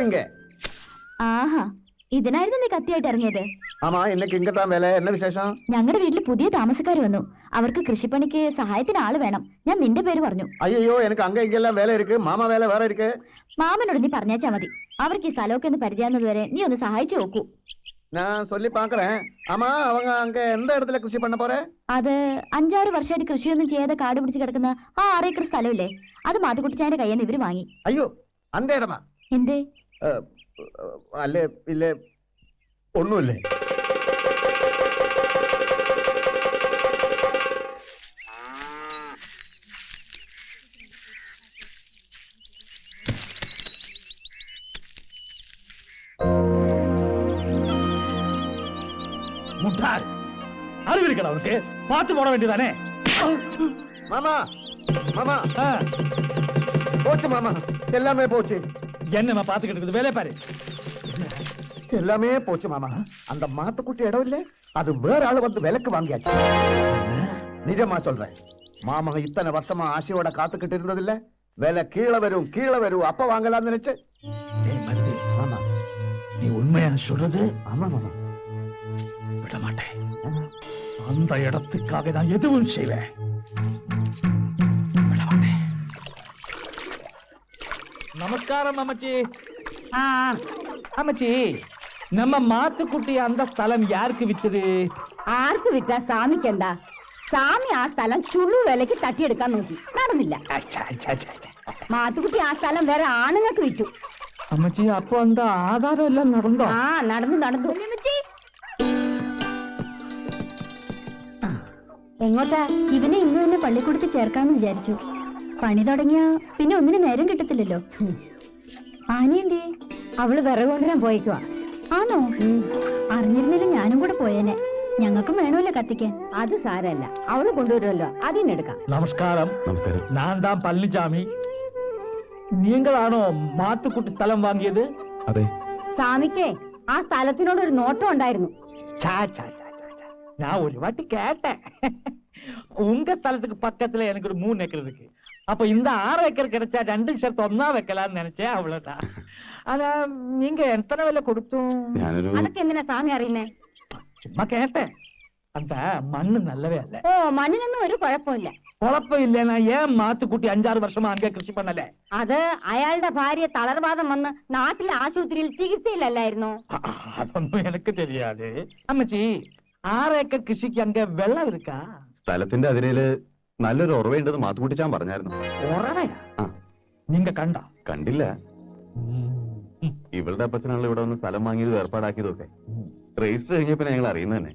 ഇങ്ങ. ആഹാ, ഇതിനായിരുന്നു നീ കത്തിയായിട്ട് ഇറങ്ങിയത്? ആമാ, ഇന്നക്ക് ഇങ്ങത്താൻ വേല. എന്ന വിശേഷം? ഞങ്ങളുടെ വീട്ടിൽ പുതിയ താമസക്കാർ വന്നു. അവർക്ക് കൃഷിപ്പണിക്ക് സഹായത്തിന് ആള് വേണം. ഞാൻ നിന്റെ പേര് പറഞ്ഞു. അയ്യോ, എനിക്ക് അങ്ക ഇങ്ങെല്ലാം വേല ഇരിക്ക്. മാമ വേല വേറെ ഇരിക്ക്. മാമനോട് നീ പറഞ്ഞാച്ചാ മതി. അവർക്ക് ഈ സ്ഥലമൊക്കെ ഒന്ന് പരിചയാകുന്നത് വരെ നീ ഒന്ന് സഹായിച്ചു നോക്കൂ. ഞാൻ சொல்லி பாக்குறேன். ஆமா, அவங்க அங்க எந்த இடத்துல கிருஷி பண்ண போற? അത് 5-6 വർഷമായിട്ട് കൃഷിയൊന്നും ചെയ്യാതെ കാട് പിടിച്ച് കിടക്കുന്ന ആ 6 ഏക്കർ സ്ഥലമില്ലേ, അത് മാത്തുക്കുട്ടിച്ചാന്റെ കയ്യിൽ നിന്ന് ഇവര് വാങ്ങി. അയ്യോ, அந்த இடமா? എന്തേ? അല്ലേ ഇല്ലേ, ഒന്നുമില്ലേ. முட்டாள், அறிவு இருக்கல அவனுக்கு? பார்த்து போட வேண்டியதானே. மாமா, மாமா, போச்சு மாமா, எல்லாமே போச்சு. என்னமா பாத்துக்கிட்டு இருக்குது? வேலையை பாரு. எல்லாமே போச்சு மாமா. அந்த மாத்துக்குட்டி இடம் இல்ல, அது வேற ஆளு வந்து விலைக்கு வாங்கியாச்சு. நிஜமா சொல்றேன். மாமா இத்தனை வருஷமா ஆசையோட காத்துக்கிட்டு இருந்ததில்ல. விலை கீழே வரும் கீழே வரும், அப்ப வாங்கலாம்னு நினைச்சு. மாமா, நீ உண்மையா சொல்றது? ஆமா மாமா, விட மாட்டேன். அந்த இடத்துக்காக நான் எதுவும் செய்வேன். விட மாட்டேன். நமஸ்காரம் அம்மச்சி. அம்மச்சி, நம்ம மாத்துக்குட்டி அந்த ஸ்தலம் யாருக்கு வித்தது? ആർക്ക് വിറ്റാ സാമിക്കെന്താ? സാമി ആ സ്ഥലം ചുള്ളു വിലക്ക് തട്ടിയെടുക്കാൻ നോക്കി, നടന്നില്ല. മാത്തുക്കുട്ടി ആ സ്ഥലം വേറെ ആണുങ്ങൾക്ക് വിറ്റു. അമ്മച്ചി, അപ്പൊ എന്താ ആധാരം എല്ലാം നടന്നോ? ആ, നടന്നു. എങ്ങോട്ടാ? ഇവനെ ഇന്ന് തന്നെ പള്ളിക്കൂടത്തിൽ ചേർക്കാന്ന് വിചാരിച്ചു. പണി തുടങ്ങിയ പിന്നെ ഒന്നിനും നേരം കിട്ടത്തില്ലല്ലോ. ആനയുണ്ടേ? അവള് വിറക് കൊണ്ടുവരാൻ പോയേക്കുവാ. ആണോ? അറിഞ്ഞിരുന്നില്ല ഞാനും കൂടെ പോയേനെ. ഞങ്ങൾക്കും വേണമല്ലോ കത്തിക്കാൻ. അത് സാരല്ല, അവള് കൊണ്ടുവരുമല്ലോ, അതിനെടുക്കാം. നമസ്കാരം. നമസ്കാരം. ഞാൻ താൻ പളനിച്ചാമി. നീങ്കളാണോ മാത്തുക്കുട്ടി സ്ഥലം വാങ്ങിയത്? അതെ. സ്വാമിക്കേ ആ സ്ഥലത്തിനോട് ഒരു നോട്ടം ഉണ്ടായിരുന്നു. நான் ஒரு வாட்டி கேட்டேன். உங்க ஸ்தலத்துக்கு பக்கத்துல எனக்கு ஒரு 3 ஏக்கர் இருக்கு. அப்ப இந்த 6 ஏக்கர் கிடைச்சா 2 சேர்த்து ஒன்னா வைக்கலாம்னு நினைச்சேன், அவ்வளவுதான். ஆனா நீங்க எத்தனை விலை கொடுத்தோம்? അതൊക്കെ എന്തിനാ സ്വാമി അറിയുന്നേ? சும்மா கேட்டேன். அந்த மண்ணு நல்லவே இல்ல. ഓ, മണ്ണിനൊന്നും ഒരു കുഴപ്പമില്ല. കുഴപ്പം ഇല്ലെന്നാ ഏൻ മാത്തുക്കുട്ടി 5-6 വർഷമാ അங்கே കൃഷി பண்ணல? അത് അയാളുടെ ഭാര്യ തളർവാദം വന്ന് നാട്ടിലെ ആശുപത്രിയിൽ ചികിത്സയിലല്ലായിരുന്നോ? അതൊന്നും എനിക്ക് தெரியாது. അമ്മച്ചി, 6 ഏക്കർ കൃഷിക്ക് അங்கே വെള്ളം இருக்கா? സ്ഥലത്തിന്റെ അതിനേല് നല്ലൊരു ഉറവയുണ്ടെന്ന് മാത്തുക്കുട്ടിച്ചാൻ പറഞ്ഞായിരുന്നു. ഉറവയാ? നിങ്ങ കണ്ട? കണ്ടില്ല. ഇവളുടെ അപ്പച്ചനാണല്ലോ ഇവിടെ വന്ന് സ്ഥലം വാങ്ങിയത് ഏർപ്പാടാക്കിയതൊക്കെ. രജിസ്റ്റർ കഴിഞ്ഞപ്പോ ഞങ്ങൾ അറിയുന്നത് തന്നെ.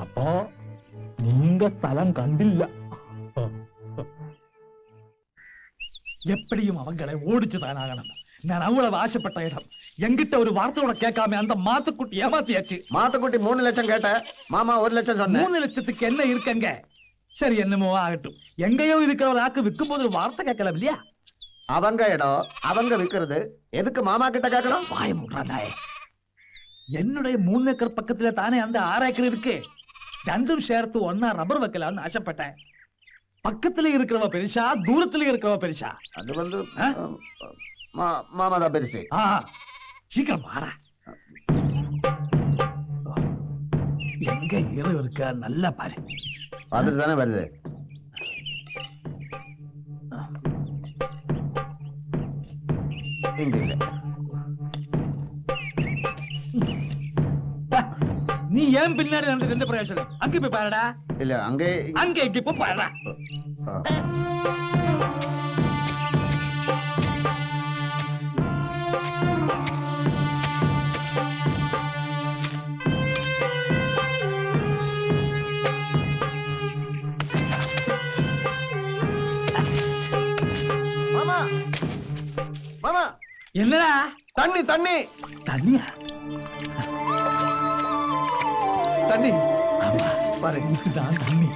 അപ്പോ நீங்க സ്ഥലം കണ്ടില്ല. எப்படியும் அவங்களை ஓடிச்சு தானாகணும். நான் அவ்வளவு ஆசைப்பட்ட இடம். எங்கிட்ட ஒரு வார்த்தையோட கேட்காம அந்த மாத்துக்குட்டி ஏமாத்தியாச்சு. மாத்துக்குட்டி 3 லட்சம் கேட்ட, மாமா 1 லட்சம் சொன்ன. 3 லட்சத்துக்கு என்ன இருக்குங்க? சரி, என்னமோ ஆகட்டும். எங்கேயோ இருக்கிற ஒரு ஆக்கு விற்கும் போது ஒரு வார்த்தை கேட்கலாம் இல்லையா? அவங்க இடம் அவங்க விற்கிறது, எதுக்கு மாமா கிட்ட கேட்கணும்? வாய மூடுறானே. என்னுடைய 3 ஏக்கர் பக்கத்துல தானே அந்த 6 ஏக்கர் இருக்கு. 2ம் சேர்த்து ஒன்னா ரப்பர் வைக்கலாம்னு ஆசைப்பட்டேன். பக்கத்துல இருக்கிறவ பெருசா, தூரத்துல இருக்கிறவ பெருசா? அது வந்து மாமா தான் பெருசு. சீக்கிரம் மாற. எங்க இரவு இருக்க நல்லா பாரு. பார்த்துட்டு தானே வருது. இங்க இல்ல. நீ ஏன் பின்னாடி நடந்து எந்த பிரயோஜனம்? அங்கே போய் பாருடா. இல்ல, அங்கே இங்க போய் பாருடா. மாமா, மாமா, என்னடா? தண்ணி தண்ணி. தண்ணியா? தண்ணி. ஆமா, பாரு, இதுதான் தண்ணி.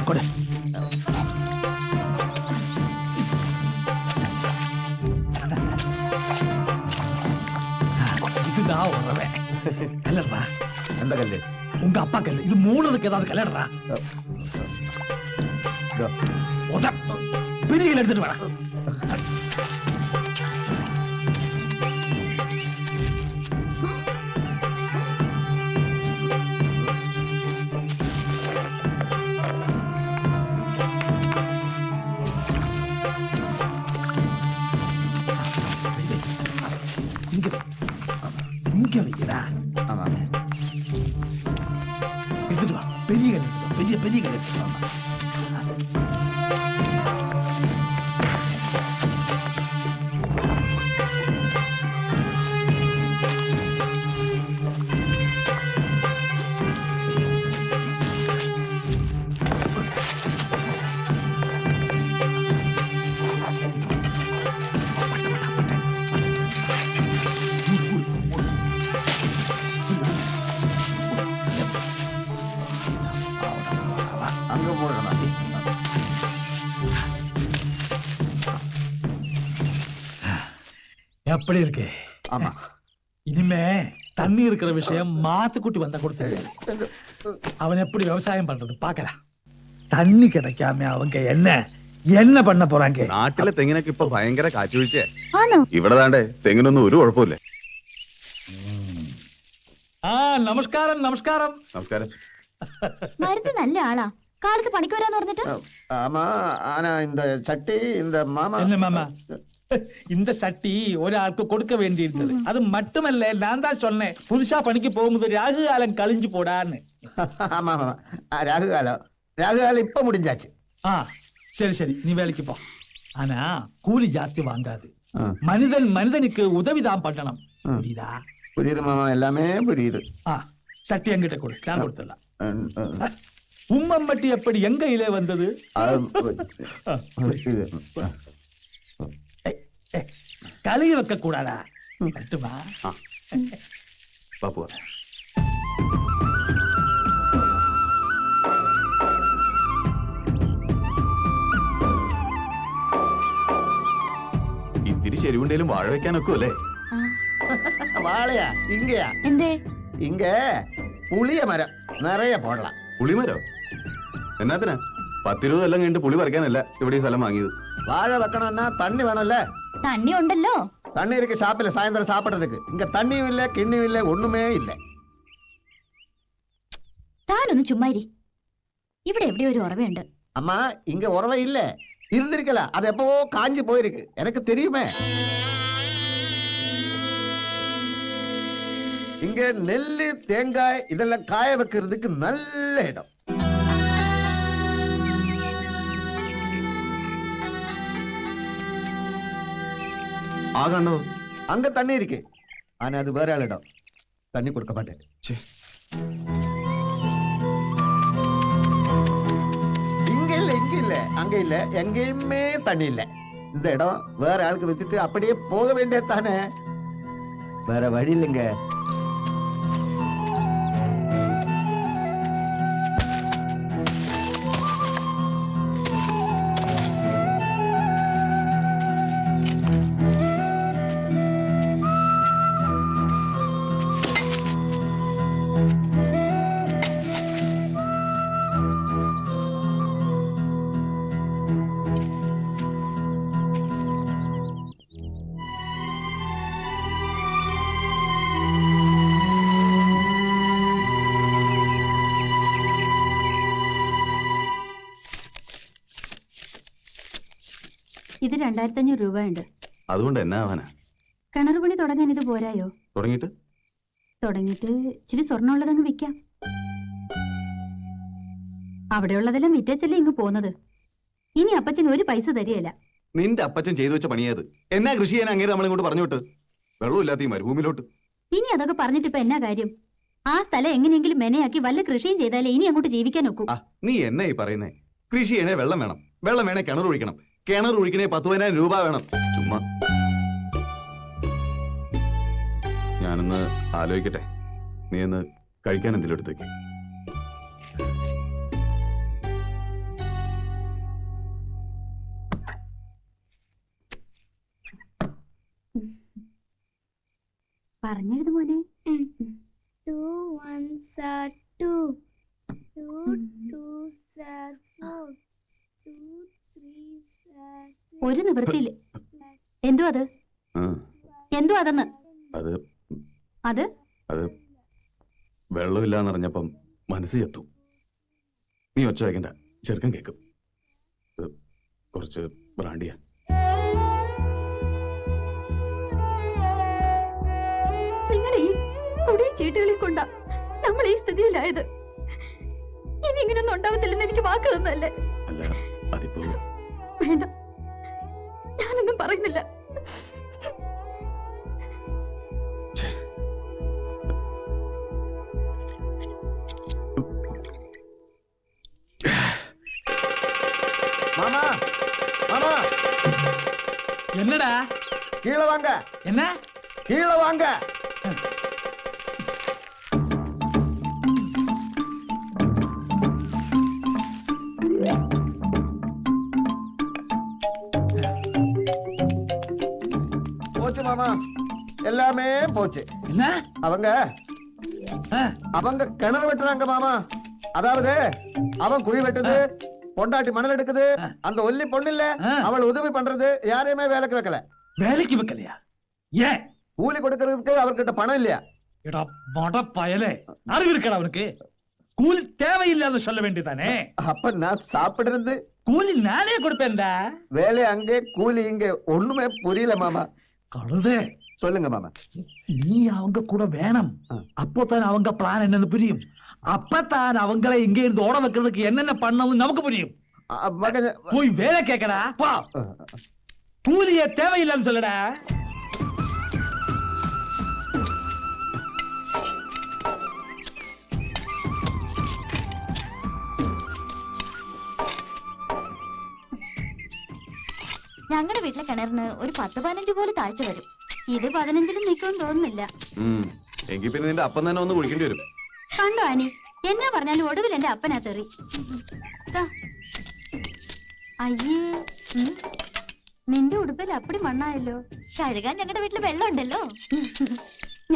கொடு. இதுதான் உறவே. கல்லடா. எந்த கல்லு? உங்க அப்பா கல்லு. இது மூணுக்கு ஏதாவது கல்லடா. பெரிய கல் எடுத்துட்டு வர. இங்க வைக்கிறா. ஆமா. எடுத்துட்டு வா. பெரிய கல் எடுத்துட்டு வா. பெரிய பெரிய கல் எடுத்துட்டு வா. அங்க மூடணும். எப்படி இருக்கு? ஆமா. இனிமே தண்ணி இருக்கிற விஷயம் மாத்துக்குட்டி வந்தா கொடுத்து அவன் எப்படி விவசாயம் பண்றது பாக்கலாம். தண்ணி கிடைக்காம அவங்க என்ன பண்ண പോறாங்க? നാട്ടിലെ തെങ്ങിനൊക്കെ ഇപ്പൊ ഭയങ്കര കാറ്റുവീഴ്ച. ആണോ? ഇവിടെ താണ്ടേ തെങ്ങിനൊന്നും ഒരു കുഴപ്പമില്ല. നമസ്കാരം നമസ്കാരം. നമസ്കാരം. മരുന്ന് നല്ല ആളാ. കാലത്ത് പണിക്ക് വരാന്ന് പറഞ്ഞിട്ട്. ஆமா, ஆனா இந்த சட்டி இந்த மாமா என்ன மாமா? இந்த சட்டி ஒராளுக்கு கொடுக்க வேண்டியிருந்தது. அது மட்டுமல்ல, நான் தான் சொன்னேன் புதுசா பணிக்கு போகும்போது ராகு காலம் கழிஞ்சு போடான்னு. ஆமா ஆமா, ராகுகாலம் இப்ப முடிஞ்சாச்சு. சரி சரி, நீ வேலைக்கு போ. ஆனா கூலி ஜாஸ்தி வாங்காது. மனிதனுக்கு உதவிதான் பண்ணணும். புரியுதா? புரியுது மாமா, எல்லாமே புரியுது. சட்டி என்கிட்ட கொடு, நான் கொடுத்துடலாம். உம்மம்பட்டி எப்படி எங்க கையிலே வந்தது? கலைய வைக்க கூடாதா? கட்டுமா? பாப்பு ഇത്തിരി ശരിവുണ്ടേലും വാഴ വെക്കാനൊക്കെ അല്ലേ? வாழையா? இங்கயா? എന്തേ? இங்க புளிய மரம் நிறைய போடலாம். പുളിമരോ? എന്നാത്തിനാ? 10-20 കൊല്ലം കഴിഞ്ഞിട്ട് പുളി പറിക്കാനല്ല ഇവിടെ ഈ സ്ഥലം വാങ്ങിയത്. வாழை வைக்கணும்னா தண்ணி வேணும்ல? തണ്ണി ഉണ്ടല്ലോ. தண்ணி இருக்கு ஷாப்பில் சாயந்தரம் சாப்பிடுறதுக்கு. இங்க தண்ணியும் இல்ல, கிண்ணியும் இல்ல, ஒண்ணுமே இல்ல. താനൊന്ന് ചുമ്മാരി. ഇവിടെ എവിടെ ഒരു ഉറവയുണ്ട്. அம்மா, இங்க உறவை இல்ல. இருந்திருக்கல, அது எப்பவோ காஞ்சி போயிருக்கு. எனக்கு தெரியுமே. இங்க நெல்லு, தேங்காய் இதெல்லாம் காய வைக்கிறதுக்கு நல்ல இடம். ஆகாண்டோ? அங்க தண்ணி இருக்கு. ஆனா அது வேற ஆள் இடம். தண்ணி கொடுக்க மாட்டேன். இங்க இல்ல, அங்க இல்ல, எங்கேயுமே தண்ணி இல்ல. இந்த இடம் வேற ஆளுக்கு வித்துட்டு அப்படியே போக வேண்டியது தானே. வேற வழி இல்லைங்க. ഇത് 2500 രൂപയുണ്ട്. അതുകൊണ്ട് എന്നാ ആവാനാ? കിണർ പണി തുടങ്ങാൻ ഇത് പോരായോ? തുടങ്ങിയിട്ട് ഇച്ചിരി സ്വർണ്ണം ഉള്ളതങ്ങ് വിൽക്കാം. അവിടെയുള്ളതെല്ലാം വിറ്റച്ചല്ലേ ഇങ്ങ് പോന്നത്. ഇനി അപ്പച്ചൻ ഒരു പൈസ തരികയില്ല. നിന്റെ അപ്പച്ചൻ ചെയ്തു വെച്ച പണിയത്. എന്നാ കൃഷി ചെയ്യാൻ അങ്ങേര് നമ്മളിങ്ങോട്ട് പറഞ്ഞോട്ട്? വെള്ളമില്ലാത്ത ഈ മരുഭൂമിയിലോട്ട്. ഇനി അതൊക്കെ പറഞ്ഞിട്ട് ഇപ്പൊ എന്നാ കാര്യം? ആ സ്ഥലം എങ്ങനെയെങ്കിലും മെനയാക്കി വല്ല കൃഷിയും ചെയ്താലേ ഇനി അങ്ങോട്ട് ജീവിക്കാൻ ഒക്കൂ. നീ എന്നാ ഈ പറയുന്നേ? കൃഷി ചെയ്യണേ വെള്ളം വേണം, വെള്ളം വേണേ കിണർ ഒഴിക്കണം, കിണർ ഒഴിക്കണേ 10,000 രൂപ വേണം. ചുമ്മാ ഞാനൊന്ന് ആലോചിക്കട്ടെ. നീ ഒന്ന് കഴിക്കാൻ എന്തെങ്കിലും എടുത്തേക്ക്. പറഞ്ഞെഴുതു മോനെ. 2 1s are 2. 2 2s are 4. 2 3s are 6. ഒരു നിവൃത്തിയില്ല. എന്തോ അത്? എന്തോ അതെന്ന്? അത് അത് അത് വെള്ളമില്ലാന്നറിഞ്ഞപ്പം മനസ്സ് ചത്തു. നീ ഒച്ച വയ്ക്കണ്ട, ചെറുക്കൻ കേൾക്കും. കുറച്ച് ബ്രാണ്ടിയാ. നിങ്ങൾ ഈ കുടിയും ചീട്ടുകളിൽ കൊണ്ടാ നമ്മൾ ഈ സ്ഥിതിയിലായത്. ഇനി ഇങ്ങനൊന്നും ഉണ്ടാവത്തില്ലെന്ന് എനിക്ക് വാക്ക് തന്നല്ലേ? അല്ല, അതിപ്പോ വേണ്ട, ഞാനൊന്നും പറയുന്നില്ല. மாமா மாமா என்னடா? கீழே வாங்க. என்ன? கீழே வாங்க. போச்சு மாமா, எல்லாமே போச்சு. என்ன? அவங்க கிணறு வெட்டுறாங்க மாமா. அதாவது அவன் குழி வெட்டுது, பொண்டாட்டி மணல் எடுக்குது, அந்த ஒல்லி பொண்ணு இல்ல அவள் உதவி பண்றது, யாரையுமே வேலைக்கு வைக்கல. வேலைக்கு வைக்கலையா? ஏன்? கூலி கொடுக்கறதுக்கு அவர்கிட்ட பணம் இல்லையா? எடா மட பயலே, அறிவு இருக்கடா அவனுக்கு? கூலி தேவையில்லைன்னு சொல்ல வேண்டியதானே? அப்ப நான் சாப்பிடுறது கூலி நானே கொடுப்பேன்டா. வேலை அங்கே, கூலி இங்க, ஒண்ணுமே புரியல மாமா. கழுதே, சொல்லுங்க மாமா. நீ அவங்க கூட வேணும். அப்போதான் அவங்க பிளான் என்னன்னு புரியும். அப்பதான் அவங்களை இங்க இருந்து ஓட வைக்கிறதுக்கு என்னென்ன பண்ணணும் நமக்கு புரியும். போய் வேலை கேட்கடா. பா, கூலிய தேவையில்லைன்னு சொல்லடா. ഞങ്ങളുടെ വീട്ടിലെ കിണറിന് ഒരു 10-15 കോല് താഴ്ച വരും. ഇത് 15-ലും നിൽക്കുമെന്ന് തോന്നുന്നില്ല. എങ്കിൽ പിന്നെ നിന്റെ അപ്പം തന്നെ ഒന്ന് കുടിക്കേണ്ടി വരും. കണ്ടോ ആനി, എന്നാ പറഞ്ഞാലും ഒടുവിൽ എന്റെ അപ്പനാ തെറി. അയ്യേ, നിന്റെ ഉടുപ്പിൽ അപ്പടി മണ്ണായല്ലോ. കഴുകാൻ ഞങ്ങളുടെ വീട്ടിൽ വെള്ളം ഉണ്ടല്ലോ.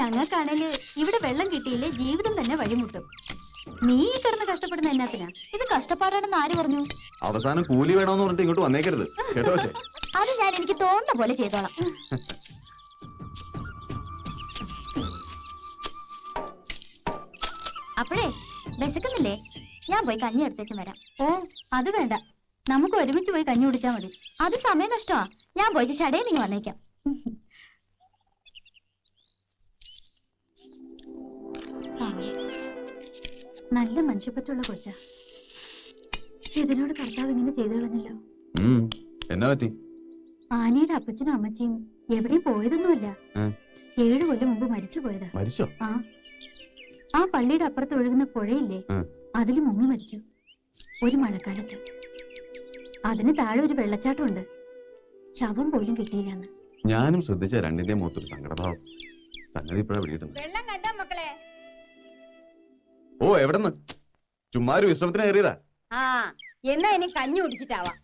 ഞങ്ങൾക്കാണേല് ഇവിടെ വെള്ളം കിട്ടിയില്ലേ ജീവിതം തന്നെ വഴിമുട്ടും. നീ കിടന്ന് കഷ്ടപ്പെടുന്ന എന്നാത്തിനാ? ഇത് കഷ്ടപ്പാടാണെന്ന് ആര് പറഞ്ഞു? അവസാനം കൂലി വേണമെന്ന് പറഞ്ഞിട്ട് ഇങ്ങോട്ട് വന്നേക്കരുത് കേട്ടോ. അത് ഞാൻ എനിക്ക് തോന്നുന്ന പോലെ ചെയ്തോളാം. അപ്പോഴേ വിശക്കുന്നില്ലേ? ഞാൻ പോയി കഞ്ഞി എടുത്തേച്ചും വരാം. ഓ, അത് വേണ്ട, നമുക്ക് ഒരുമിച്ച് പോയി കഞ്ഞി കുടിച്ചാ മതി. അത് സമയം നഷ്ടമാ. ഞാൻ പോയിട്ട് ഷടേ നീ വന്നേക്കാം. നല്ല മനുഷ്യപ്പറ്റുള്ള കൊച്ച. ഇതിനോട് കർത്താവ് ഇങ്ങനെ ചെയ്തു കളഞ്ഞല്ലോ. എന്നാ പറ്റി? ആനയുടെ അപ്പച്ചനും അമ്മച്ചിയും എവിടെയും പോയതൊന്നുമല്ല. 7 കൊല്ലം മുമ്പ് മരിച്ചു പോയതാ. മരിച്ചോ? ആ പള്ളിയുടെ അപ്പുറത്ത് ഒഴുകുന്ന പുഴയില്ലേ, അതിൽ മുങ്ങി മരിച്ചു ഒരു മഴക്കാലത്ത്. അതിന് താഴെ ഒരു വെള്ളച്ചാട്ടമുണ്ട്. ശവം പോലും കിട്ടിയില്ലെന്ന്. ഞാനും ശ്രദ്ധിച്ച രണ്ടിന്റെ മുഖത്തൊരു സങ്കടഭാവം. സംഗതി ഇപ്പോഴാ പിടിയിട്ടുണ്ട്. വെള്ളം കണ്ടോ മക്കളെ? ഓ, എവിടെന്ന്? ചുമ്മാ ഒരു വിശ്രമത്തിന് കയറിയതാ. എന്നാ ഇനി കഞ്ഞി കുടിച്ചിട്ടാവാം.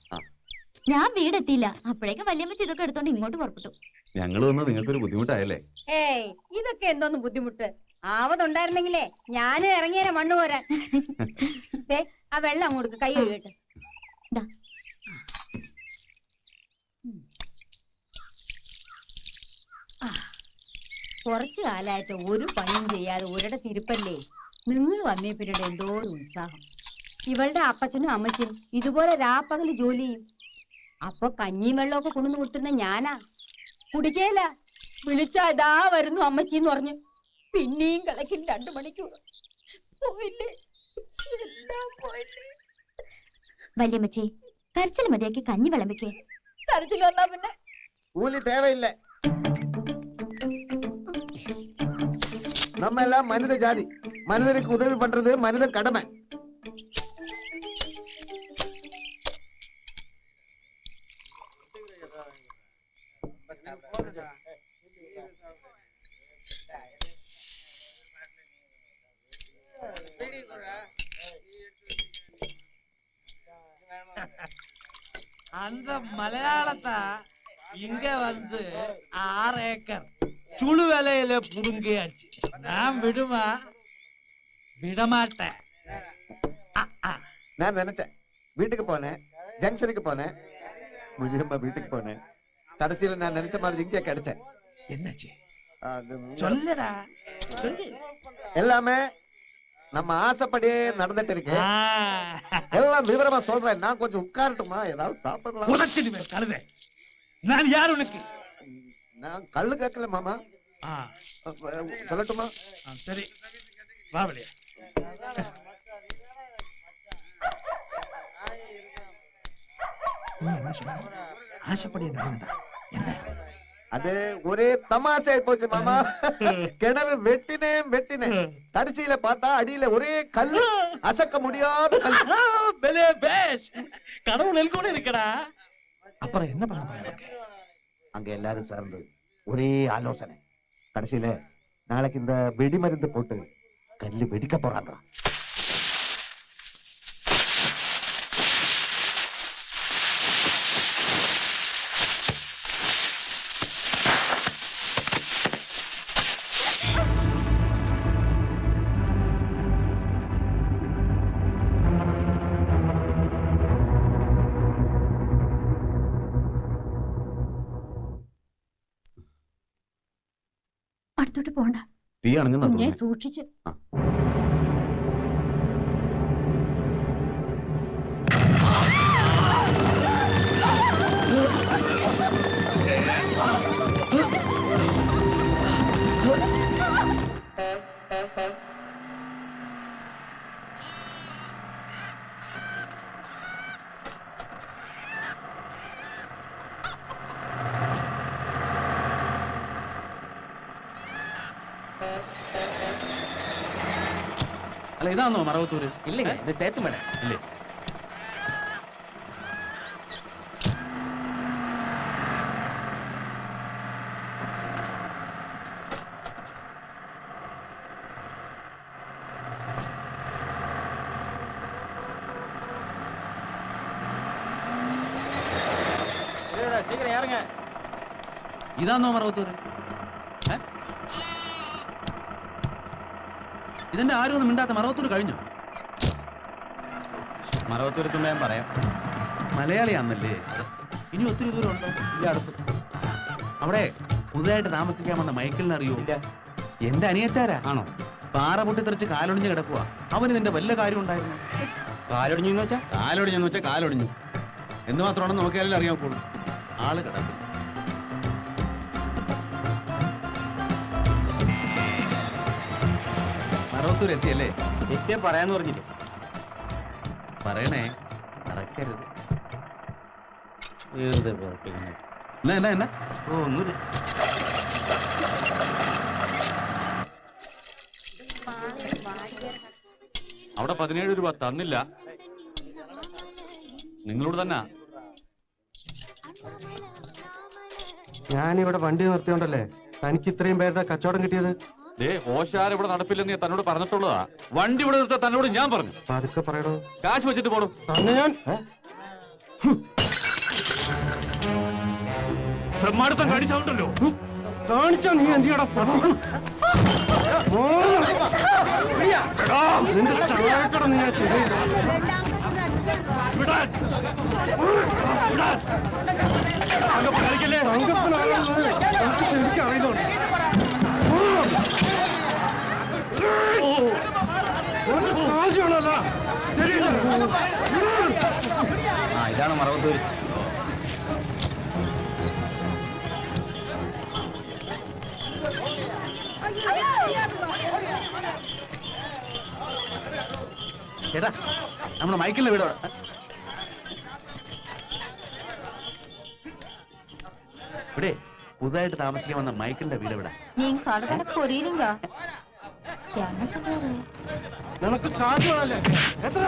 ഞാൻ വീടെത്തിയില്ല, അപ്പോഴേക്കും വല്യമ്മച്ചി ഇതൊക്കെ എടുത്തോണ്ട് ഇങ്ങോട്ട് പുറപ്പെട്ടു. ഞങ്ങൾ വന്ന് നിങ്ങൾക്കൊരു ബുദ്ധിമുട്ടായല്ലേ? ഏയ്, ഇതൊക്കെ എന്തോന്ന് ബുദ്ധിമുട്ട്. ആവതുണ്ടായിരുന്നെങ്കിലേ ഞാൻ ഇറങ്ങിയേനെ മണ്ണ് കോരാൻ. ആ വെള്ളം അങ്ങോട്ട് കൈ കഴുകട്ടെ. കുറച്ചു കാലമായിട്ട് ഒരു പണിയും ചെയ്യാതെ ഒരിടത്ത് ഇരിപ്പല്ലേ. നിങ്ങൾ വന്നേ പിന്നീട് എന്തോ ഒരു ഉത്സാഹം. ഇവളുടെ അപ്പച്ചനും അമ്മച്ചനും ഇതുപോലെ രാപ്പകല് ജോലി ചെയ്യും. അപ്പൊ കഞ്ഞിയും വെള്ളമൊക്കെ കൊണ്ടു കൊടുത്തുന്ന ഞാനാ കുടിക്കേല. വിളിച്ചാ ഇതാ വരുന്നു അമ്മച്ചിന്ന് പറഞ്ഞു. പിന്നെയും കളക്കും 2 മണിക്കൂർ. പോയില്ലേ, എല്ലാം പോയില്ലേ. വല്യമ്മച്ചി, കരച്ചിൽ മതിയാക്കി കഞ്ഞി വിളമ്പിക്കേ. കരച്ചിൽ വന്നാ പിന്നെ കൂലി தேவையில்ல. நம்ம எல்லாம் மனித ஜாதி. மனிதருக்கு உதவி பண்றது மனித கடமை. அந்த மலையாளத்தை இங்க வந்து 6 ஏக்கர் சுழு வேலையில புடுங்கியாச்சு. நான் விட மாட்டேன். நான் நினைச்சேன் வீட்டுக்கு போனேன், ஜங்ஷனுக்கு போனேன், முனியம்மா வீட்டுக்கு போனேன். கடைசியில நான் நினைச்ச மாதிரி இங்கே கிடைச்சேன். என்னாச்சு அது சொல்லடா, சொல்லு. எல்லாமே நம்ம ஆசைப்படியே நடந்துட்டு இருக்கு. எல்லாம் விவரமா சொல்றேன். நான் கொஞ்சம் உட்காரட்டுமா? ஏதாவது சாப்பிடலாம். உதச்சிடுவேன் கழுத. நான் யார் உனக்கு? நான் கல்லு கேட்கல மாமா. சொல்லட்டுமா? சரி, வா வெளியே. ஆசைப்படியே நடந்தா என்ன? அது ஒரே தமாஷை போச்சு மாமா. கிணறு வெட்டினேன். கடைசியில பார்த்தா அடியில ஒரே கல்லு, அசக்க முடியாத கல்லு. கடவுள் கூட இருக்கடா. அப்புறம் என்ன பண்ண போற? அங்க எல்லாரும் சார்ந்து ஒரே ஆலோசனை. கடைசியில நாளைக்கு இந்த வெடி மருந்து போட்டு கல்லு வெடிக்க போறாங்க. അടുത്തോട്ട് പോണ്ട. തീ അണഞ്ഞു ഞാൻ സൂക്ഷിച്ച്. അല്ല ഇതാണോ മറവത്തൂര്? ഇല്ല, ഇത് സേത്തുമല. ഇല്ലേ? சீக்கிரம் யாருங்க? ഇതാണോ മറവത്തൂര്? ഇതിന്റെ ആരും ഒന്നും മിണ്ടാത്ത മറവത്തൂര് കഴിഞ്ഞു. മറവത്തൂരത്തുള്ള ഞാൻ പറയാം, മലയാളിയാന്നല്ലേ? ഇനി ഒത്തിരി ദൂരം ഉണ്ടോ? ഇല്ല, അടുത്ത്. അവിടെ പുതുതായിട്ട് താമസിക്കാൻ വന്ന മൈക്കിളിനെ അറിയോ? എന്റെ അനിയച്ചാരാ. ആണോ? പാറ പൊട്ടിത്തെറിച്ച് കാലൊടിഞ്ഞ് കിടക്കുക. അവന് നിന്റെ വല്ല കാര്യം ഉണ്ടായിരുന്നു? കാലൊടിഞ്ഞെന്ന് വെച്ചാ കാലൊടിഞ്ഞു എന്ന് മാത്രമാണെന്ന് നോക്കിയാലേ അറിയാൻ പോളൂ. ആള് കിടക്കും. മറവത്തൂർ എത്തിയല്ലേ? എത്തിയാ പറയാന്ന് പറഞ്ഞില്ലേ? പറയണേ, മറക്കരുത്. എന്നാ ഒന്നുമില്ല. അവിടെ 17 രൂപ തന്നില്ല. നിങ്ങളോട് തന്നെ. ഞാനിവിടെ വണ്ടി നിർത്തിയോണ്ടല്ലേ തനിക്ക് ഇത്രയും പേരുടെ കച്ചവടം കിട്ടിയത്? ഓശാര ഇവിടെ നടപ്പില്ലെന്ന് ഞാൻ തന്നോട് പറഞ്ഞിട്ടുള്ളതാ. വണ്ടി ഇവിടെ നിർത്താൻ തന്നോട് ഞാൻ പറഞ്ഞു. പതുക്കെ പറയണോ. കാശ് വെച്ചിട്ട് പോടും. തന്നെ ഞാൻ ബ്രഹ്മാടുത്തം കാണിച്ചോണ്ടല്ലോ. കാണിച്ചാ നീ എന്തിയാടാ? നിന്റെ ചായക്കട നീ ഞാൻ ചെയ്തില്ല. എനിക്ക് അറിയുന്നുണ്ട്. കാശാണല്ലോ. ശരി, ഇതാണ് മറവത്തൂര്. ചേട്ടാ, നമ്മുടെ മൈക്കിളിന്റെ വീട് ഇവിടെ പുതുതായിട്ട് താമസിക്കാൻ വന്ന മൈക്കിളിന്റെ വീട് ഇവിടെ. நீங்க சொல்ற கணக்கு புரியுதுங்க. என்ன சொல்றாரு? നിനക്ക് കാശ് വേണല്ലേ? എത്ര?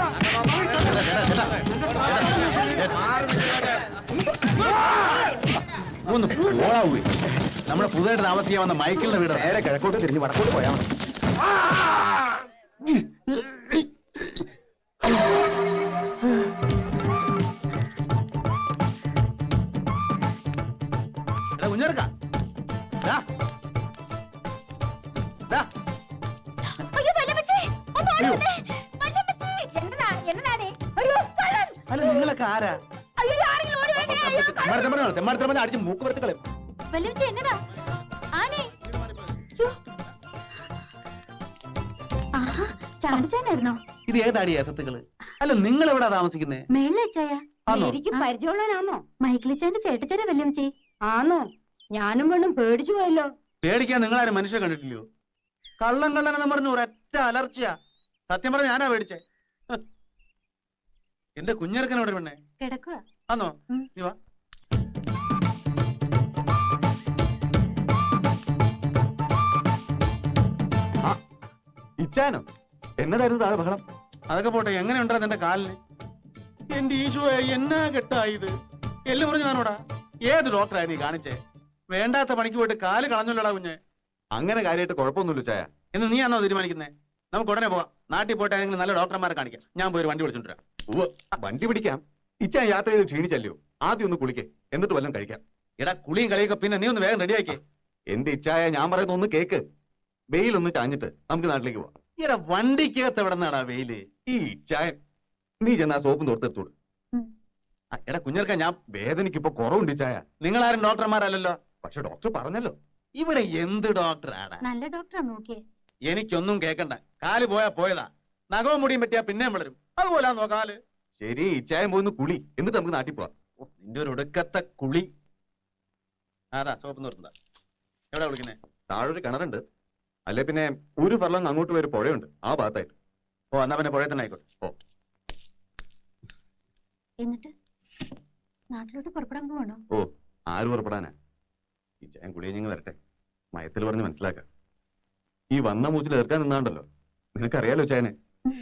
ഒന്ന് പോളാവൂ. നമ്മുടെ പുതുതായിട്ട് താമസിക്കാൻ വന്ന മൈക്കിളിന്റെ വീട് നേരെ കിഴക്കോട്ട് തിരിഞ്ഞ് വടക്കോട്ട് പോയാൽ മതി. കുഞ്ഞെടുക്ക അല്ല നിങ്ങളൊക്കെ ആരാ അടിച്ച് മൂക്ക് വരത്ത് കളയും. ചാടിച്ചാനായിരുന്നോ? ഇത് ഏതാടി അസത്തുകള്? അല്ല നിങ്ങൾ എവിടാ താമസിക്കുന്നേ? മേളിലച്ചായ ആണോ? എനിക്ക് പരിചയമുള്ളവനാണോ? മൈക്കിളിച്ചാന്റെ ചേട്ടച്ചാര വല്യമ്മച്ചി. ആണോ? ഞാനും പെണ്ണും പേടിച്ചു പോയല്ലോ. പേടിക്കാൻ നിങ്ങളാരും മനുഷ്യ കണ്ടിട്ടില്ലയോ? കള്ളം കള്ളനെന്ന് പറഞ്ഞു ഒരൊറ്റ അലർച്ചയാ. സത്യം പറഞ്ഞ ഞാനാ പേടിച്ചേ. എന്റെ കുഞ്ഞിറക്കനോട് പെണ്ണെ കിടക്കുക. ആന്നോ? നീ വാ. ഇച്ചാനോ? എന്നതായിരുന്നു താഴെ ബഹളം? അതൊക്കെ പോട്ടെ, എങ്ങനെയുണ്ടാ നിന്റെ കാലിന്? എന്റെ ഈശോയെ, എന്നാ കെട്ടായത്? എല്ലാം പറഞ്ഞു ഞാനോടാ. ഏത് ഡോക്ടറായി നീ കാണിച്ചേ? വേണ്ടാത്ത പണിക്ക് പോയിട്ട് കാല് കളഞ്ഞല്ലോടാ കുഞ്ഞെ. അങ്ങനെ കാര്യമായിട്ട് കുഴപ്പമൊന്നുമില്ല ചായ. എന്ന് നീയാണോ തീരുമാനിക്കുന്നേ? നമുക്ക് ഉടനെ പോവാം. നാട്ടിൽ പോയിട്ട് ഏതെങ്കിലും നല്ല ഡോക്ടർമാരെ കാണിക്കാം. ഞാൻ പോയി ഒരു വണ്ടി വിളിച്ചോണ്ടിരാം. വണ്ടി പിടിക്കാം. ഇച്ചാൻ യാത്ര ചെയ്ത് ക്ഷീണിച്ചല്ലോ, ആദ്യം ഒന്ന് കുളിക്കേ, എന്നിട്ട് വല്ലതും കഴിക്കാം. എടാ കുളിയും കളിയൊക്കെ പിന്നെ നീ ഒന്ന് വേഗം റെഡിയാക്കേ. എന്റെ ഇച്ചായ, ഞാൻ പറയുന്ന ഒന്ന് കേക്ക്. വെയിലൊന്ന് ചാഞ്ഞിട്ട് നമുക്ക് നാട്ടിലേക്ക് പോവാം. എടാ വണ്ടിക്കകത്ത് എവിടെ നിന്നാടാ വെയില്? ഈ ഇച്ചായ, നീ ചെന്നാ സോപ്പും തോർത്തെടുത്തോളൂ. എടാ കുഞ്ഞിറക്ക, ഞാൻ വേദനയ്ക്കിപ്പോ കുറവുണ്ട് ഇച്ചായ. നിങ്ങളാരും ഡോക്ടർമാരല്ലല്ലോ. പക്ഷെ ഡോക്ടർ പറഞ്ഞല്ലോ. ഇവിടെ എന്ത് ഡോക്ടറാടാ? നല്ല ഡോക്ടറാ നോക്കിയേ. എനിക്കൊന്നും കേക്കണ്ട. കാല് പോയാ പോയതാ. നഖവും മുടിയും പറ്റിയാ പിന്നെയും വളരും. അതുപോലാന്നോ കാല്? ശരി, ഇച്ചായം പോയിന്ന് കുളി, എന്നിട്ട് നമുക്ക് നാട്ടിൽ പോവാം. നിന്റെ ഒരു ഒടുക്കത്തെ കുളി. അതാ സോപ്പ് നിർത്തുന്ന. എവിടെ വിളിക്കുന്നേ? താഴൊരു കിണറുണ്ട്. അല്ലെ പിന്നെ ഒരു പറളം അങ്ങോട്ട് ഒരു പുഴയുണ്ട്, ആ ഭാഗത്തായിട്ട്. ഓ, എന്നാ പിന്നെ പുഴയിൽ തന്നെ ആയിക്കോട്ടെ. ഓ, എന്നിട്ട് നാട്ടിലോട്ട് പുറപ്പെടാൻ പോവാണോ? ഓ, ആര് പുറപ്പെടാനാ? ഇച്ചായം കുളിയെ ഞങ്ങൾ വരട്ടെ, മയത്തിൽ പറഞ്ഞ് മനസ്സിലാക്കാം. ഈ വന്ന മൂച്ചിൽ ഏർക്കാൻ നിന്നാണ്ടല്ലോ, നിനക്കറിയാലോ ചായനെ.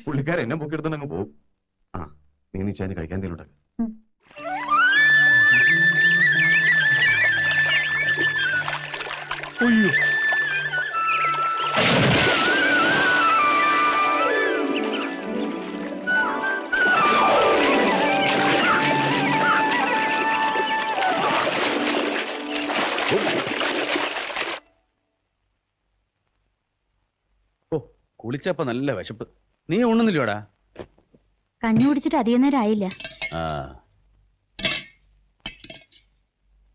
പുള്ളിക്കാരൻ എന്നെ പൊക്കിയെടുത്തോണ്ട് അങ്ങ് പോകും. ആ, നീ ചായന് കഴിക്കാൻ തീരുണ്ടാക്ക. അയ്യോ, കുളിച്ചപ്പോ നല്ല വിശപ്പ്. നീ ഉണ്ണുന്നില്ലോടാ? കഞ്ഞി കുടിച്ചിട്ട് അധികം നേരം ആയില്ല.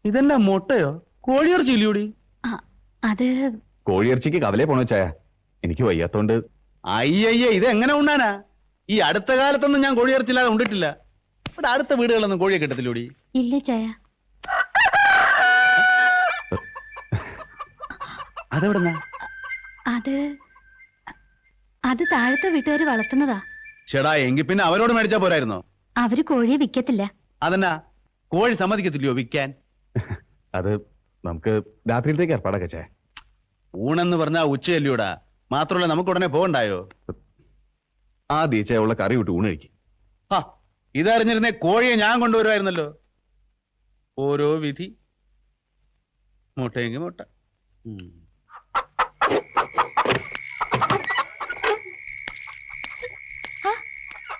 ഇതെന്താ മുട്ടയോ? കോഴിയിറച്ചി ഇല്ലയോടി? അത് കോഴിയിറച്ചിക്ക് കവലേ പോണോ ചായ? എനിക്ക് വയ്യാത്തോണ്ട്. അയ്യയ്യേ, ഇതെങ്ങനെ ഉണ്ണാനാ? ഈ അടുത്ത കാലത്തൊന്നും ഞാൻ കോഴിയിറച്ചില്ലാതെ ഉണ്ടിട്ടില്ല. ഇവിടെ അടുത്ത വീടുകളൊന്നും കോഴിയെ കിട്ടത്തില്ലോടി? ഇല്ല ചായ. അതെവിടെന്നാ? അത് താഴത്തെ വീട്ടുകാര് വളർത്തുന്നതാ. ചേടാ, എങ്കിൽ പിന്നെ അവരോട് മേടിച്ചാ പോരായിരുന്നോ? അവര് കോഴിയെ വിൽക്കത്തില്ല. അതെന്നാ? കോഴി സമ്മതിക്കത്തില്ലയോ വിൽക്കാൻ? അത് നമുക്ക് രാത്രിയിലത്തേക്ക് ഏർപ്പാടൊക്കെ ചായ. ഊണെന്ന് പറഞ്ഞാ ഉച്ചയല്ലയോടാ. മാത്രമല്ല നമുക്ക് ഉടനെ പോകണ്ടായോ? ആദ്യം ചായ ഉള്ള കറി വിട്ട് ഊണ് കഴിക്കും. ആ, ഇതറിഞ്ഞിരുന്നേ കോഴിയെ ഞാൻ കൊണ്ടുവരുമായിരുന്നല്ലോ. ഓരോ വിധി. മുട്ടയെങ്കിൽ മുട്ട.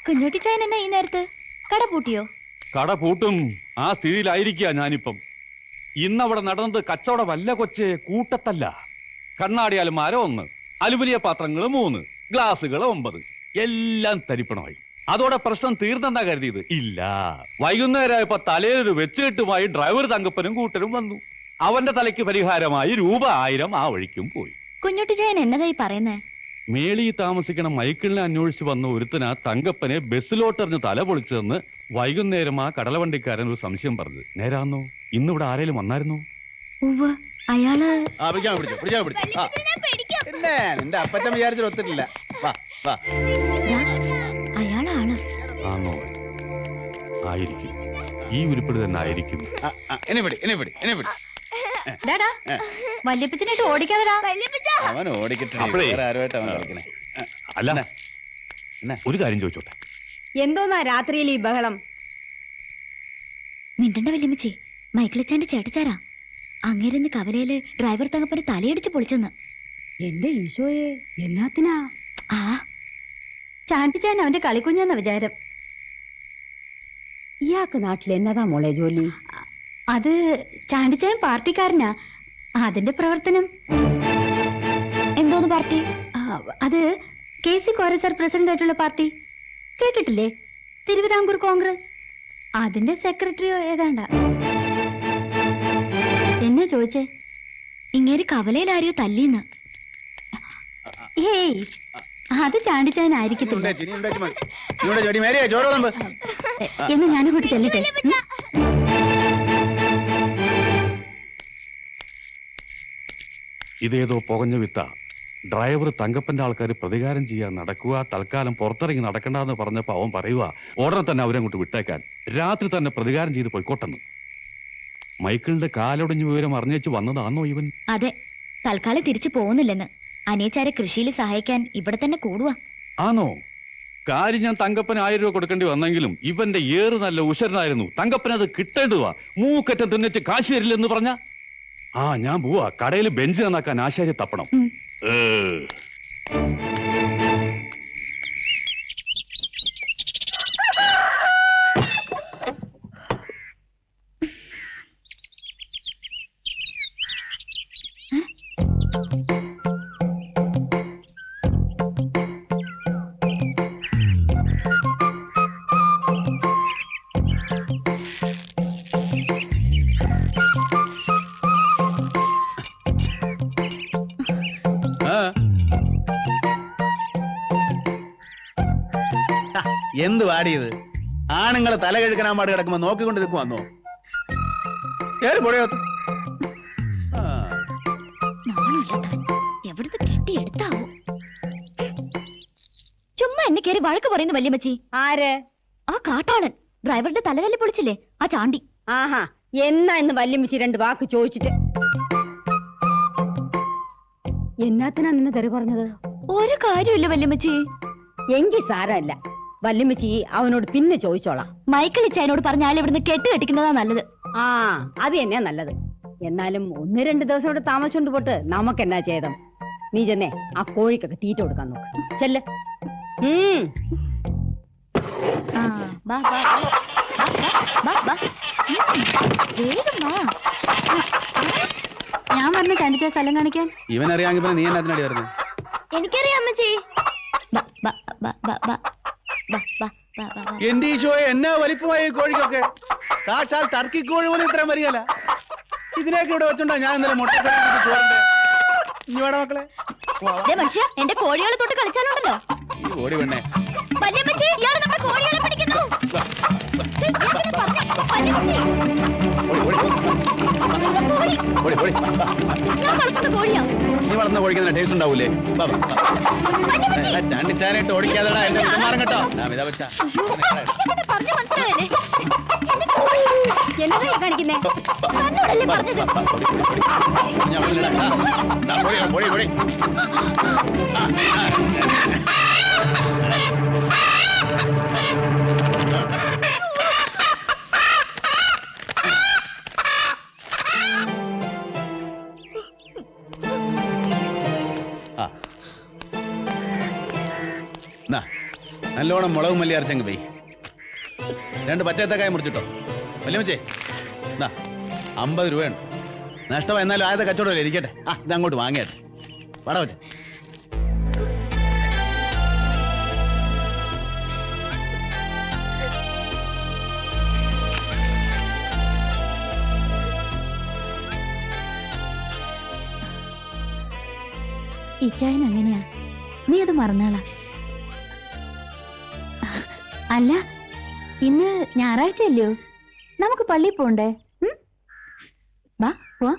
കുഞ്ഞുട്ടിച്ചായൻ എന്നാ ഈ നേരത്ത്? കട പൂട്ടിയോ? കട പൂട്ടും ആ സ്ഥിതിയിലായിരിക്കുക ഞാനിപ്പം. ഇന്നവിടെ നടന്നത് കച്ചവടം വല്ല കൊച്ചേ, കൂട്ടത്തല്ല. കണ്ണാടി അലമാര 1, അലുമിനിയ പാത്രങ്ങൾ 3, ഗ്ലാസുകൾ 9, എല്ലാം തരിപ്പണമായി. അതോടെ പ്രശ്നം തീർന്നെന്നാ കരുതിയത്? ഇല്ല. വൈകുന്നേരമായപ്പോ തലയിലൊരു വെച്ചുകെട്ടുമായി ഡ്രൈവർ തങ്കപ്പനും കൂട്ടരും വന്നു. അവന്റെ തലയ്ക്ക് പരിഹാരമായി ₹1000 ആ വഴിക്കും പോയി. കുഞ്ഞുട്ടിച്ചായൻ എന്നതായി പറയുന്നേ? മേളി താമസിക്കണ മൈക്കിളിനെ അന്വേഷിച്ച് വന്ന ഒരുത്തനാ തങ്കപ്പനെ ബസ്സിലോട്ടെറിഞ്ഞ് തല പൊളിച്ചതെന്ന് വൈകുന്നേരം ആ കടലവണ്ടിക്കാരൻ ഒരു സംശയം പറഞ്ഞു. നേരാന്നോ? ഇന്നിവിടെ ആരേലും വന്നായിരുന്നോ? അയാള് നിന്റെ അപ്പച്ചൻ വിചാരിച്ചിട്ട് ഒത്തിട്ടില്ല. അയാളാണ്. ആന്നോ? ആയിരിക്കും. ഈ ഉരുപ്പിടി തന്നെ ആയിരിക്കും. വല്യപ്പച്ചനായിട്ട് ഓടിക്കാതെടാ. അവൻ ഓടിക്കട്ടെ. അല്ല, ഒരു കാര്യം ചോദിച്ചോട്ടെ. എന്തോന്നാ രാത്രിയിൽ ഈ ബഹളം? മിണ്ടണ്ട വല്യമ്മച്ചി, മൈക്കിളിച്ചാന്റെ ചേട്ടച്ചാരാ. അങ്ങേരുന്ന് കവലയില് ഡ്രൈവർ തങ്കപ്പന് തലയടിച്ച് പൊളിച്ചെന്ന്. എന്റെ ഈശോയെ, എന്നാത്തിനാ? ആ, ചാണ്ടിച്ചാൻ അവന്റെ കളിക്കുഞ്ഞാന്ന വിചാരം. ഇയാൾക്ക് നാട്ടിൽ എന്നതാ മോളെ ജോലി? അത് ചാണ്ടിച്ചാൻ പാർട്ടിക്കാരനാ. അതിന്റെ പ്രവർത്തനം. എന്തോന്ന് പാർട്ടി? അത് KC കോര സാർ പ്രസിഡന്റ് ആയിട്ടുള്ള പാർട്ടി കേട്ടിട്ടില്ലേ? തിരുവിതാംകൂർ കോൺഗ്രസ്. അതിന്റെ സെക്രട്ടറിയോ ഏതാണ്ട. എന്നെ ചോദിച്ചേ? ഇങ്ങേര് കവലയിൽ ആരെയോ തല്ലിന്ന്. ഏയ്, അത് ചാണ്ടിച്ചാനായിരിക്കത്തില്ല. എന്ന് ഞാനിങ്ങോട്ട് ചെല്ലട്ടെ. ഇതേതോ പുകഞ്ഞ വിത്ത. ഡ്രൈവർ തങ്കപ്പന്റെ ആൾക്കാർ പ്രതികാരം ചെയ്യാൻ നടക്കുക, തൽക്കാലം പുറത്തിറങ്ങി നടക്കണ്ടെന്ന് പറഞ്ഞപ്പോ അവൻ പറയുക ഉടനെ തന്നെ അവരങ്ങോട്ട് വിട്ടേക്കാൻ, രാത്രി തന്നെ പ്രതികാരം ചെയ്ത് പോയിക്കോട്ടെന്ന്. മൈക്കിളിന്റെ കാലൊടിഞ്ഞ വിവരം അറിഞ്ഞേച്ച് വന്നതാണോ ഇവൻ? അതെ, തൽക്കാലം തിരിച്ചു പോകുന്നില്ലെന്ന്. അനിയച്ചാരെ കൃഷിയിൽ സഹായിക്കാൻ ഇവിടെ തന്നെ കൂടുക. ആണോ? കാര്യം ഞാൻ തങ്കപ്പന് 1000 രൂപ കൊടുക്കേണ്ടി വന്നെങ്കിലും ഇവന്റെ ഏറ് നല്ല ഉശരനായിരുന്നു. തങ്കപ്പന് അത് കിട്ടേണ്ടതാ. മൂക്കറ്റം തിന്നിച്ച് കാശ് തരില്ലെന്ന് പറഞ്ഞ ഞാൻ പോവാ. കടയിൽ ബെഞ്ച് നന്നാക്കാൻ ആശാരി തപ്പണം. എന്ത് വാടിയത്? ആണുങ്ങളെ തല കഴുകനാൻ പാട് കിടക്കുമ്പോ നോക്കിക്കൊണ്ട് നിൽക്കുവാന്നോ? എവിടുന്ന് കെട്ടിയെടുത്താവോ? ചുമ്മാ എന്നെ കയറി വഴക്ക് പറയുന്നു വല്യമ്മച്ചി. ആര്? ആ കാട്ടാളൻ ഡ്രൈവറുടെ തലതല്ലി പൊളിച്ചില്ലേ, ആ ചാണ്ടി. ആഹാ, എന്നാ ഇന്ന് വല്യമ്മച്ചി 2 വാക്ക് ചോദിച്ചിട്ട് എന്നാത്തിനാ നിന്നെ തെറി പറഞ്ഞത്? ഒരു കാര്യമില്ല വല്യമ്മച്ചി. എങ്കിൽ സാരമല്ല, വല്യമ്മച്ചി അവനോട് പിന്നെ ചോദിച്ചോളാം. മൈക്കിൾ ഇച്ചായനോട് പറഞ്ഞാൽ ഇവിടുന്ന് കെട്ടിക്കുന്നതാ നല്ലത്. ആ, അത് തന്നെയാ നല്ലത്. എന്നാലും 1-2 ദിവസം ഇവിടെ താമസിച്ചോണ്ട് പോട്ട് നമുക്കെന്നാ ചെയ്തം. നീ ചെന്നേ ആ കോഴിക്കൊക്കെ തീറ്റ കൊടുക്കാൻ നോക്ക്. ചെല്ല്. ഞാൻ പറഞ്ഞ ചാണ്ടിച്ച സ്ഥലം കാണിക്കാൻ. ഇവനറിയാമെങ്കിൽ നീ എന്നാ വരുന്നത്? എനിക്കറിയാം അമ്മച്ചി. എന്റെ ഈശോയെ, എന്നാ വലിപ്പമായ കോഴിക്കൊക്കെ! സാക്ഷാൽ ടർക്കി കോഴി പോലും ഇത്രയും വരികയല്ല. ഇതിനൊക്കെ ഇവിടെ വെച്ചോണ്ടാ ഞാൻ ഇന്നലെ മുട്ടക്കറി ചോറിന്റെ. ഇനി വേണം മക്കളെ മനുഷ്യ, എന്റെ കോഴികളെ തൊട്ട് കളിച്ചാലുണ്ടല്ലോ. ഓടി വേണേ. കോഴികളെ പിടിക്കുന്നു. നീ വളർന്ന കോഴിക്കുന്ന ടേസ്റ്റ് ഉണ്ടാവൂലേ? ചാണ്ടിച്ചാനായിട്ട് ഓടിക്കാതെടാ എന്റെ മാറും കേട്ടോ. എന്താ കാണിക്കുന്നേ? നല്ലോണം മുളകും മല്ലി അരച്ചങ്ങ് പോയി 2 പച്ചത്തക്കായ മുറിച്ചിട്ടോ. വല്യമ്മച്ചേ, 50 രൂപയുണ്ട്. നഷ്ടം എന്നാലും ആദ്യത്തെ കച്ചവടമല്ലേ, ഇരിക്കട്ടെ. ഇതങ്ങോട്ട് വാങ്ങിയാട്ടെ. വട വെച്ച് ഇച്ചായൻ അങ്ങനെയാ, നീ അത് മറന്നാളാ. അല്ല, ഇന്ന് ഞായറാഴ്ചയല്ലയോ? നമുക്ക് പള്ളിയിൽ പോണ്ടേ? വാ പോവാ.